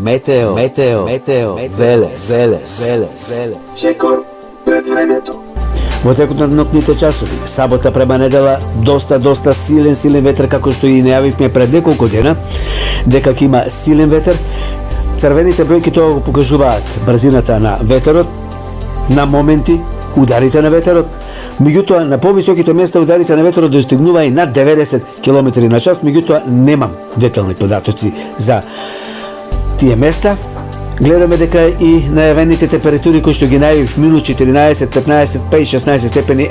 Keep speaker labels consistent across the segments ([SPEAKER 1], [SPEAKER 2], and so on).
[SPEAKER 1] Метео Велес.
[SPEAKER 2] Чекор пред времето.
[SPEAKER 3] Во текот на ноќните часови, сабота према недела, доста силен ветер, како што и најавивме пред неколку дена, дека ќе има силен ветер. Црвените бројки тоа го покажуваат брзината на ветерот, на моменти ударите на ветерот. Меѓутоа, на повисоките места ударите на ветерот достигнува и над 90 км на час, меѓутоа немам детални податоци за тие места. Гледаме дека и најавените температури кои што ги најавив минус 14, 15, па и 16 степени,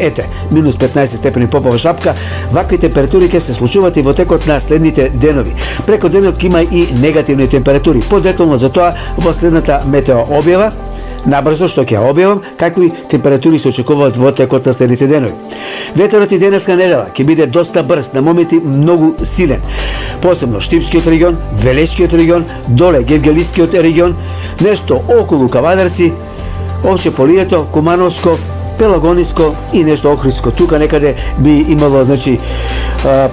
[SPEAKER 3] минус 15 степени попова шапка, вакви температури ќе се случуваат и во текот на следните денови. Преку денот ќе има и негативни температури. Подетално за тоа во следната метео објава, набрзо што ќе објавам, какви температури се очекуваат во текот на следните денови. Ветерот и денеска недела ќе биде доста брз, на моменти многу силен. Посебно Штипскиот регион, Велешкиот регион, доле Гевгелискиот регион, нешто околу Кавадарци, Овче Полието, Кумановско, Пелагониско и нешто Охридско. Тука некаде би имало,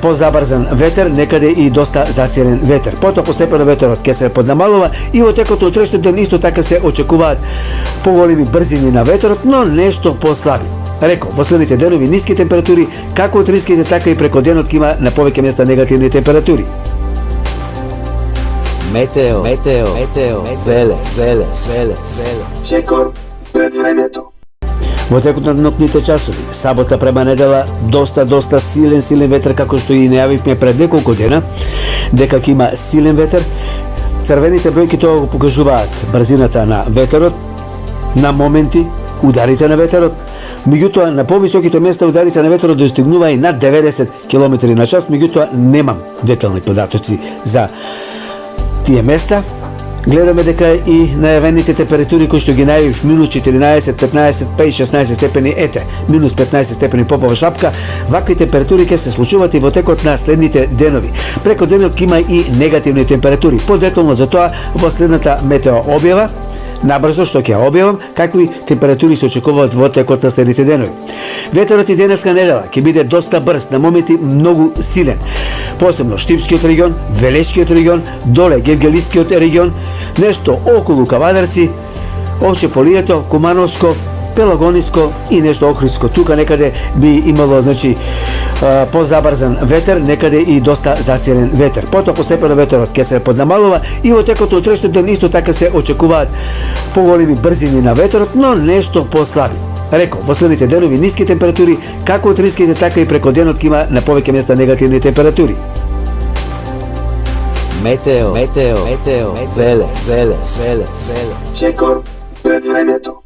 [SPEAKER 3] позабрзан ветер, некаде и доста засилен ветер. Потоа постепено ветерот ќе се поднамалува и во текот на утрешниот ден исто така се очекуваат поголеми брзини на ветерот, но нешто послаби. Реко, во следните денови ниски температури, како утринските, така и преку денот ќе има на повеќе места негативни температури.
[SPEAKER 1] Метео Велес.
[SPEAKER 2] Чекор пред времето.
[SPEAKER 3] Во текот на ноќните часови, сабота према недела, доста силен ветер, како што и најавивме пред неколку дена, дека ќе има силен ветер. Црвените бројки тоа го покажуваат брзината на ветерот, на моменти ударите на ветерот. Меѓутоа, на повисоките места ударите на ветерот достигнува и над 90 км на час, меѓутоа немам детални податоци за тие места. Гледаме дека и најавените температури кои што ги најавив минус 14, 15, па и 16 степени, минус 15 степени попова шапка, вакви температури ќе се случуваат и во текот на следните денови. Преку денот ќе има и негативни температури. Подетално за тоа во следната метео објава, набрзо што ќе објавам, какви температури се очекуваат во текот на следните денови. Ветерот и денеска недела ќе биде доста брз, на моменти многу силен. Посебно Штипскиот регион, Велешкиот регион, доле Гевгелискиот регион, нешто околу Кавадарци, Овче Полието, Кумановско, Пелагониско и нешто Охридско. Тука некаде би имало, позабрзан ветер, некаде и доста засилен ветер. Потоа постепено ветерот ќе се поднамалува и во текот на утрешниот ден исто така се очекуваат поголеми брзини на ветерот, но нешто послаби. Реко, во следните денови ниски температури, како утринските, така и преку денот ќе има на повеќе места негативни температури.
[SPEAKER 1] Метео Велес.
[SPEAKER 2] Чекор пред времето.